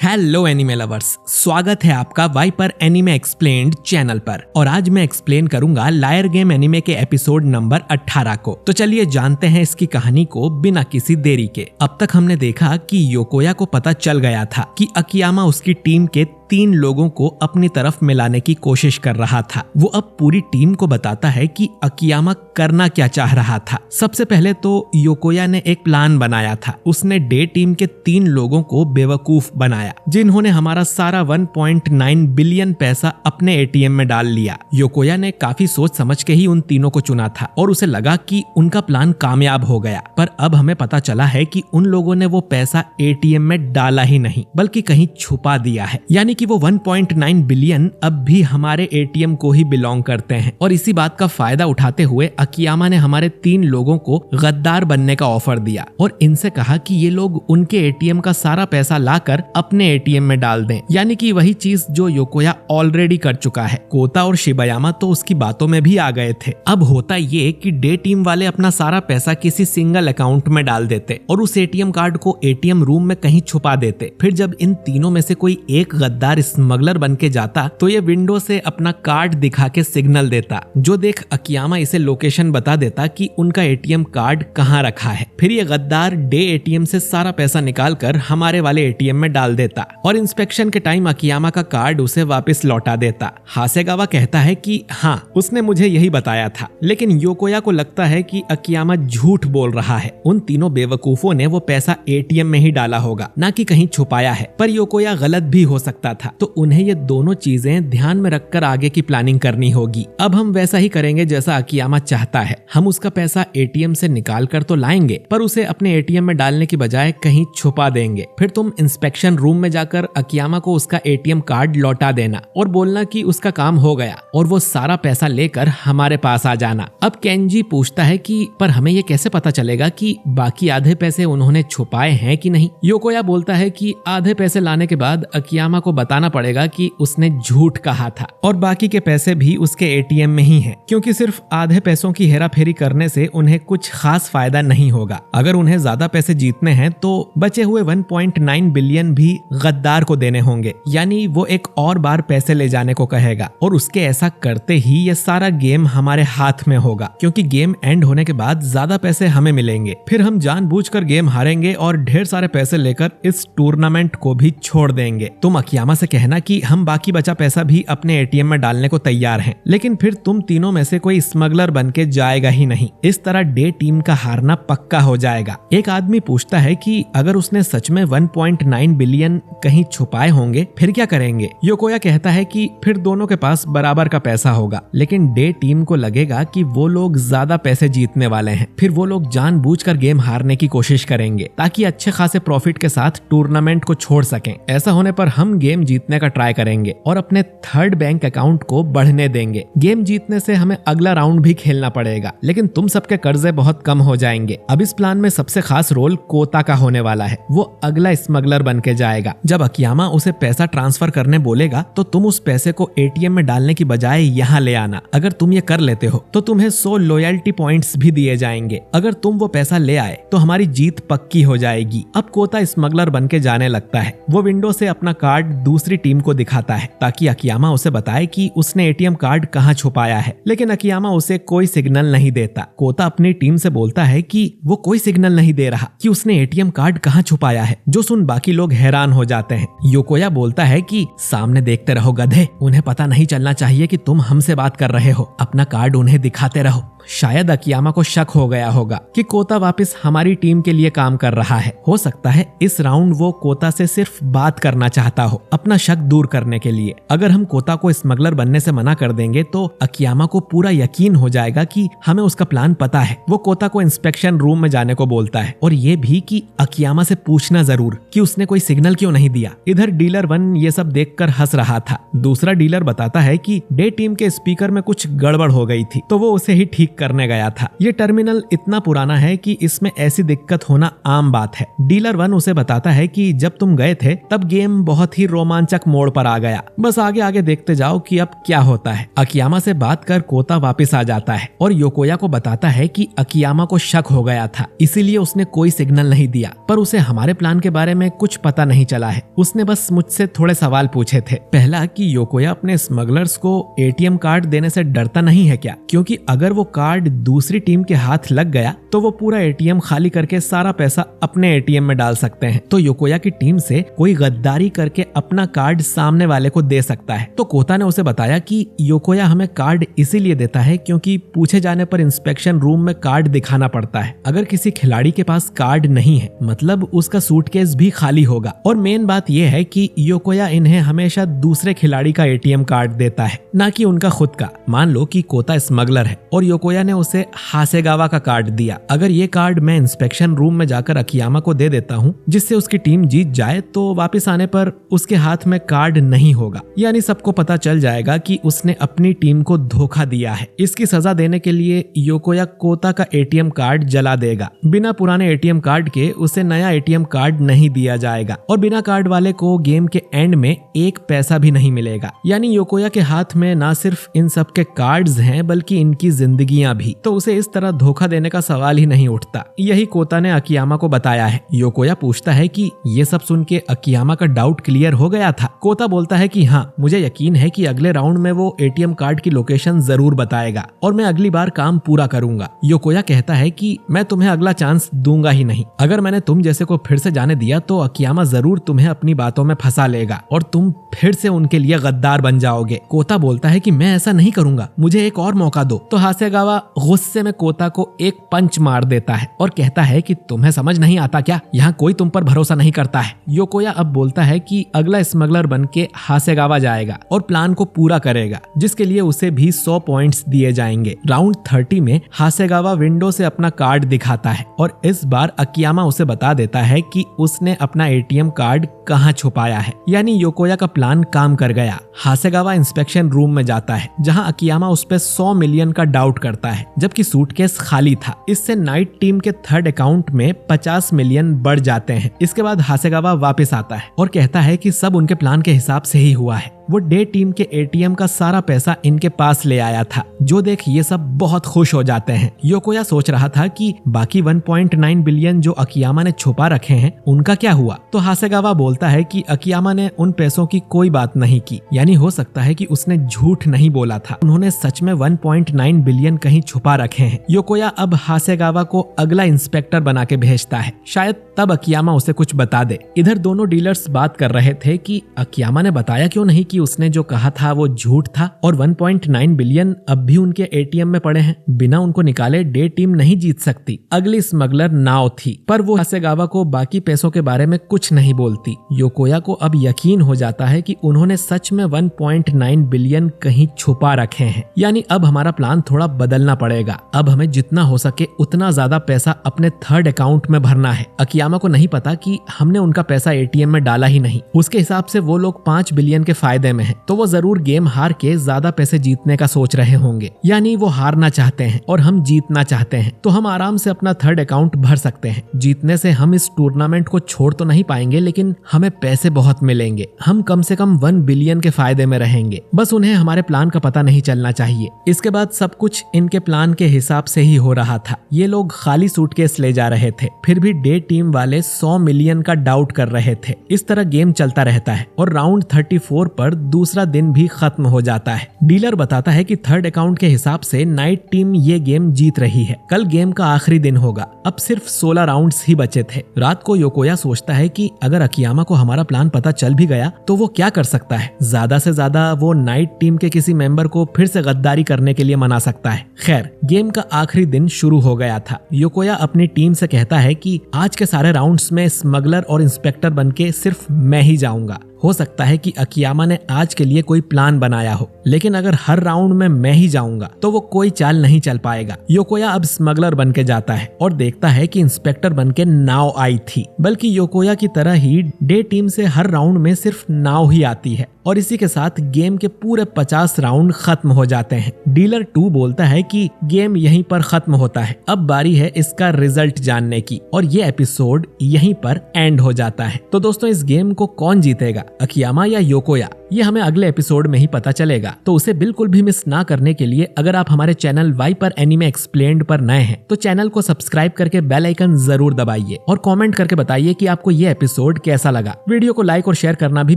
Hello anime lovers, स्वागत है आपका वाइपर एनिमे एक्सप्लेन्ड चैनल पर। और आज मैं एक्सप्लेन करूंगा लायर गेम एनिमे के एपिसोड नंबर 18 को। तो चलिए जानते हैं इसकी कहानी को बिना किसी देरी के। अब तक हमने देखा कि योकोया को पता चल गया था कि अकियामा उसकी टीम के 3 लोगों को अपनी तरफ मिलाने की कोशिश कर रहा था। वो अब पूरी टीम को बताता है कि अकियामा करना क्या चाह रहा था। सबसे पहले तो योकोया ने एक प्लान बनाया था। उसने डे टीम के 3 लोगों को बेवकूफ बनाया, जिन्होंने हमारा सारा 1.9 बिलियन पैसा अपने एटीएम में डाल लिया। योकोया ने काफी सोच समझ के ही उन तीनों को चुना था और उसे लगा कि उनका प्लान कामयाब हो गया। पर अब हमें पता चला है कि उन लोगों ने वो पैसा एटीएम में डाला ही नहीं, बल्कि कहीं छुपा दिया है। यानी कि वो 1.9 बिलियन अब भी हमारे एटीएम को ही बिलोंग करते हैं। और इसी बात का फायदा उठाते हुए अकियामा ने हमारे 3 लोगों को गद्दार बनने का ऑफर दिया और इनसे कहा कि ये लोग उनके एटीएम का सारा पैसा लाकर अपने एटीएम में डाल दें। यानी कि वही चीज जो योकोया ऑलरेडी कर चुका है। कोता और शिबायामा तो उसकी बातों में भी आ गए थे। अब होता ये कि डे टीम वाले अपना सारा पैसा किसी सिंगल अकाउंट में डाल देते और उस एटीएम कार्ड को एटीएम रूम में कहीं छुपा देते। फिर जब इन तीनों में से कोई एक गद्दार स्मगलर बन के जाता तो ये विंडो से अपना कार्ड दिखा के सिग्नल देता, जो देख अकियामा इसे लोकेशन बता देता कि उनका एटीएम कार्ड कहाँ रखा है। फिर ये गद्दार डे एटीएम से सारा पैसा निकाल कर हमारे वाले एटीएम में डाल देता और इंस्पेक्शन के टाइम अकियामा का कार्ड उसे वापस लौटा देता। हासेगावा कहता है कि हाँ, उसने मुझे यही बताया था। लेकिन योकोया को लगता है कि अकियामा झूठ बोल रहा है। उन तीनों बेवकूफों ने वो पैसा एटीएम में ही डाला होगा, ना कि कहीं छुपाया है। पर योकोया गलत भी हो सकता था, तो उन्हें ये दोनों चीजें ध्यान में रखकर आगे की प्लानिंग करनी होगी। अब हम वैसा ही करेंगे जैसा अकियामा चाहता है। हम उसका पैसा एटीएम से निकाल कर तो लाएंगे, पर उसे अपने एटीएम में डालने की बजाय कहीं छुपा देंगे। फिर तुम इंस्पेक्शन रूम में जाकर अकियामा को उसका एटीएम कार्ड लौटा देना और बोलना कि उसका काम हो गया और वो सारा पैसा लेकर हमारे पास आ जाना। अब केंजी पूछता है कि पर हमें ये कैसे पता चलेगा कि बाकी आधे पैसे उन्होंने छुपाए हैं कि नहीं। योकोया बोलता है कि आधे पैसे लाने के बाद अकियामा को बताना पड़ेगा कि उसने झूठ कहा था और बाकी के पैसे भी उसके एटीएम में ही हैं, क्योंकि सिर्फ आधे पैसों की हेराफेरी करने से उन्हें कुछ खास फायदा नहीं होगा। अगर उन्हें ज्यादा पैसे जीतने हैं तो बचे हुए 1.9 बिलियन भी गद्दार को देने होंगे। यानी वो एक और बार पैसे ले जाने को कहेगा और उसके ऐसा करते ही ये सारा गेम हमारे हाथ में होगा, क्योंकि गेम एंड होने के बाद ज्यादा पैसे हमें मिलेंगे। फिर हम जानबूझकर गेम हारेंगे और ढेर सारे पैसे लेकर इस टूर्नामेंट को भी छोड़ देंगे। तुम अकियामा से कहना कि हम बाकी बचा पैसा भी अपने एटीएम में डालने को तैयार हैं, लेकिन फिर तुम तीनों में से कोई स्मगलर बन के जाएगा ही नहीं। इस तरह डे टीम का हारना पक्का हो जाएगा। एक आदमी पूछता है कि अगर उसने सच में 1.9 बिलियन कहीं छुपाए होंगे फिर क्या करेंगे। योकोया कहता है कि फिर दोनों के पास बराबर का पैसा होगा, लेकिन डे टीम को लगेगा कि वो लोग ज्यादा पैसे जीतने वाले हैं। फिर वो लोग जानबूझकर गेम हारने की कोशिश करेंगे ताकि अच्छे खासे प्रॉफिट के साथ टूर्नामेंट को छोड़ सकें। ऐसा होने पर हम गेम जीतने का ट्राई करेंगे और अपने 3rd बैंक अकाउंट को बढ़ने देंगे। गेम जीतने से हमें अगला राउंड भी खेलना पड़ेगा, लेकिन तुम सबके कर्जे बहुत कम हो जाएंगे। अब इस प्लान में सबसे खास रोल कोता का होने वाला है। वो अगला स्मगलर बन के जाएगा। जब अकियामा उसे पैसा ट्रांसफर करने बोलेगा तो तुम उस पैसे को एटीएम में डालने की बजाय यहाँ ले आना। अगर तुम ये कर लेते हो तो तुम्हें 100 लॉयल्टी पॉइंट्स भी दिए जाएंगे। अगर तुम वो पैसा ले आए तो हमारी जीत पक्की हो जाएगी। अब कोता स्मगलर बन के जाने लगता है। वो विंडो से अपना कार्ड दूसरी टीम को दिखाता है ताकि अकियामा उसे बताए कि उसने एटीएम कार्ड कहाँ छुपाया है, लेकिन अकियामा उसे कोई सिग्नल नहीं देता। कोता अपनी टीम से बोलता है कि वो कोई सिग्नल नहीं दे रहा कि उसने एटीएम कार्ड कहाँ छुपाया है, जो सुन बाकी लोग हैरान हो जाते हैं। योकोया बोलता है कि सामने देखते रहो गधे, उन्हें पता नहीं चलना चाहिए कि तुम हमसे बात कर रहे हो। अपना कार्ड उन्हें दिखाते रहो। शायद अकियामा को शक हो गया होगा कि कोता वापस हमारी टीम के लिए काम कर रहा है। हो सकता है इस राउंड वो कोता से सिर्फ बात करना चाहता हो, अपना शक दूर करने के लिए। अगर हम कोता को स्मगलर बनने से मना कर देंगे तो अकियामा को पूरा यकीन हो जाएगा कि हमें उसका प्लान पता है। वो कोता को इंस्पेक्शन रूम में जाने को बोलता है और ये भी कि अकियामा से पूछना जरूर कि उसने कोई सिग्नल क्यों नहीं दिया। इधर डीलर 1 ये सब देखकर हंस रहा था। दूसरा डीलर बताता है कि डे टीम के स्पीकर में कुछ गड़बड़ हो गई थी, तो वो उसे ही ठीक करने गया था। ये टर्मिनल इतना पुराना है कि इसमें ऐसी दिक्कत होना आम बात है। डीलर 1 उसे बताता है कि जब तुम गए थे तब गेम बहुत ही रोमांचक मोड़ पर आ गया। बस आगे आगे देखते जाओ कि अब क्या होता है। अकियामा से बात कर कोता वापस आ जाता है और योकोया को बताता है कि अकियामा को शक हो गया था, इसीलिए उसने कोई सिग्नल नहीं दिया, पर उसे हमारे प्लान के बारे में कुछ पता नहीं चला है। उसने बस मुझसे थोड़े सवाल पूछे थे। पहला कि योकोया अपने स्मगलर्स को एटीएम कार्ड देने से डरता नहीं है क्या, क्योंकि अगर वो कार्ड दूसरी टीम के हाथ लग गया तो वो पूरा एटीएम खाली करके सारा पैसा अपने एटीएम में डाल सकते हैं। तो योकोया की टीम से कोई गद्दारी करके अपना कार्ड सामने वाले को दे सकता है। तो कोता ने उसे बताया कि योकोया हमें कार्ड इसीलिए देता है क्योंकि पूछे जाने पर इंस्पेक्शन रूम में कार्ड दिखाना पड़ता है। अगर किसी खिलाड़ी के पास कार्ड नहीं है मतलब उसका सूटकेस भी खाली होगा। और मेन बात यह है कि योकोया इन्हें हमेशा दूसरे खिलाड़ी का एटीएम कार्ड देता है, ना कि उनका खुद का। मान लो कि कोता स्मगलर है और योकोया ने उसे हासेगावा का कार्ड दिया। अगर ये कार्ड मैं इंस्पेक्शन रूम में जाकर अकियामा को दे देता हूँ जिससे उसकी टीम जीत जाए, तो वापस आने पर उसके हाथ में कार्ड नहीं होगा, यानी सबको पता चल जाएगा कि उसने अपनी टीम को धोखा दिया है। इसकी सजा देने के लिए योकोया कोता का एटीएम कार्ड जला देगा। बिना पुराने एटीएम कार्ड के उसे नया एटीएम कार्ड नहीं दिया जाएगा और बिना कार्ड वाले को गेम के एंड में एक पैसा भी नहीं मिलेगा। यानी योकोया के हाथ में ना सिर्फ इन सब के कार्ड्स हैं बल्कि इनकी जिंदगियां भी। तो उसे इस तरह धोखा देने का सवाल ही नहीं उठता। यही कोता ने अकियामा को बताया है। योकोया पूछता है कि ये सब सुन के अकियामा का डाउट क्लियर हो गया था। कोता बोलता है कि हाँ, मुझे यकीन है कि अगले राउंड में वो एटीएम कार्ड की लोकेशन जरूर बताएगा और मैं अगली बार काम पूरा करूंगा। योकोया कहता है कि मैं तुम्हें अगला चांस दूंगा ही नहीं। अगर मैंने तुम जैसे को फिर से जाने दिया तो अकियामा जरूर तुम्हें अपनी बातों में फंसा लेगा और तुम फिर से उनके लिए गद्दार बन जाओगे। कोता बोलता है कि मैं ऐसा नहीं करूंगा, मुझे एक और मौका दो। तो हासेगावा गुस्से में कोता को एक पंच मार देता है और कहता है कि तुम्हें समझ नहीं आता क्या, यहाँ कोई तुम पर भरोसा नहीं करता है। योकोया अब बोलता है कि अगला स्मगलर बन के हासेगावा जाएगा और प्लान को पूरा करेगा, जिसके लिए उसे भी 100 पॉइंट्स दिए जाएंगे। राउंड 30 में हासेगावा विंडो से अपना कार्ड दिखाता है और इस बार अकियामा उसे बता देता है कि उसने अपना एटीएम कार्ड कहाँ छुपाया है। यानी योकोया का प्लान काम कर गया। हासेगावा इंस्पेक्शन रूम में जाता है जहां अकियामा उस पे 100 मिलियन का डाउट करता है, जबकि सूटकेस खाली था। इससे नाइट टीम के थर्ड अकाउंट में 50 मिलियन बढ़ जाते हैं। इसके बाद हासेगावा वापस आता है और कहता है कि सब उनके प्लान के हिसाब से ही हुआ है। वो डे टीम के एटीएम का सारा पैसा इनके पास ले आया था। जो देख ये सब बहुत खुश हो जाते हैं। योकोया सोच रहा था कि बाकी 1.9 बिलियन जो अकियामा ने छुपा रखे हैं उनका क्या हुआ। तो हासेगावा बोलता है कि अकियामा ने उन पैसों की कोई बात नहीं की, यानी हो सकता है कि उसने झूठ नहीं बोला था, उन्होंने सच में 1.9 बिलियन कहीं छुपा रखे हैं। योकोया अब हासेगावा को अगला इंस्पेक्टर बना के भेजता है, शायद तब अकियामा उसे कुछ बता दे। इधर दोनों डीलर्स बात कर रहे थे कि अकियामा ने बताया क्यों नहीं कि उसने जो कहा था वो झूठ था और 1.9 बिलियन अब भी उनके एटीएम में पड़े हैं। बिना उनको निकाले डे टीम नहीं जीत सकती। अगली स्मगलर नाओ थी, पर वो हासेगावा को बाकी पैसों के बारे में कुछ नहीं बोलती। योकोया को अब यकीन हो जाता है कि उन्होंने सच में 1.9 बिलियन कहीं छुपा रखे हैं। यानी अब हमारा प्लान थोड़ा बदलना पड़ेगा। अब हमें जितना हो सके उतना ज्यादा पैसा अपने थर्ड अकाउंट में भरना है। अकियामा को नहीं पता कि हमने उनका पैसा एटीएम में डाला ही नहीं। उसके हिसाब से वो लोग 5 बिलियन के फायदे में है, तो वो जरूर गेम हार के ज्यादा पैसे जीतने का सोच रहे होंगे। यानी वो हारना चाहते हैं और हम जीतना चाहते हैं, तो हम आराम से अपना थर्ड अकाउंट भर सकते हैं। जीतने से हम इस टूर्नामेंट को छोड़ तो नहीं पाएंगे, लेकिन हमें पैसे बहुत मिलेंगे। हम कम से कम 1 बिलियन के फायदे में रहेंगे। बस उन्हें हमारे प्लान का पता नहीं चलना चाहिए। इसके बाद सब कुछ इनके प्लान के हिसाब से ही हो रहा था। ये लोग खाली सूटकेस ले जा रहे थे, फिर भी डे टीम वाले 100 मिलियन का डाउट कर रहे थे। इस तरह गेम चलता रहता है और राउंड 34 पर दूसरा दिन भी खत्म हो जाता है। डीलर बताता है कि थर्ड अकाउंट के हिसाब से नाइट टीम ये गेम जीत रही है। कल गेम का आखिरी दिन होगा। अब सिर्फ 16 राउंड्स ही बचे थे। रात को योकोया सोचता है कि अगर अकियामा को हमारा प्लान पता चल भी गया तो वो क्या कर सकता है। ज्यादा से ज्यादा वो नाइट टीम के किसी मेंबर को फिर से गद्दारी करने के लिए मना सकता है। खैर, गेम का आखिरी दिन शुरू हो गया था। योकोया अपनी टीम से कहता है कि आज के सारे राउंड्स में स्मगलर और इंस्पेक्टर बनके सिर्फ मैं ही जाऊंगा। हो सकता है कि अकियामा ने आज के लिए कोई प्लान बनाया हो, लेकिन अगर हर राउंड में मैं ही जाऊंगा तो वो कोई चाल नहीं चल पाएगा। योकोया अब स्मगलर बनके जाता है और देखता है कि इंस्पेक्टर बनके नाव आई थी। बल्कि योकोया की तरह ही डे टीम से हर राउंड में सिर्फ नाव ही आती है। और इसी के साथ गेम के पूरे 50 राउंड खत्म हो जाते हैं। डीलर 2 बोलता है कि गेम यहीं पर खत्म होता है, अब बारी है इसका रिजल्ट जानने की, और ये एपिसोड यहीं पर एंड हो जाता है। तो दोस्तों इस गेम को कौन जीतेगा, अकियामा या योकोया, ये हमें अगले एपिसोड में ही पता चलेगा। तो उसे बिल्कुल भी मिस ना करने के लिए अगर आप हमारे चैनल वाइपर एनीमे एक्सप्लेन्ड पर नए हैं तो चैनल को सब्सक्राइब करके बेल आइकन जरूर दबाइए और कमेंट करके बताइए कि आपको ये एपिसोड कैसा लगा। वीडियो को लाइक और शेयर करना भी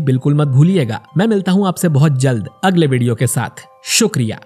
बिल्कुल मत भूलिएगा। मैं मिलता हूँ आपसे बहुत जल्द अगले वीडियो के साथ। शुक्रिया।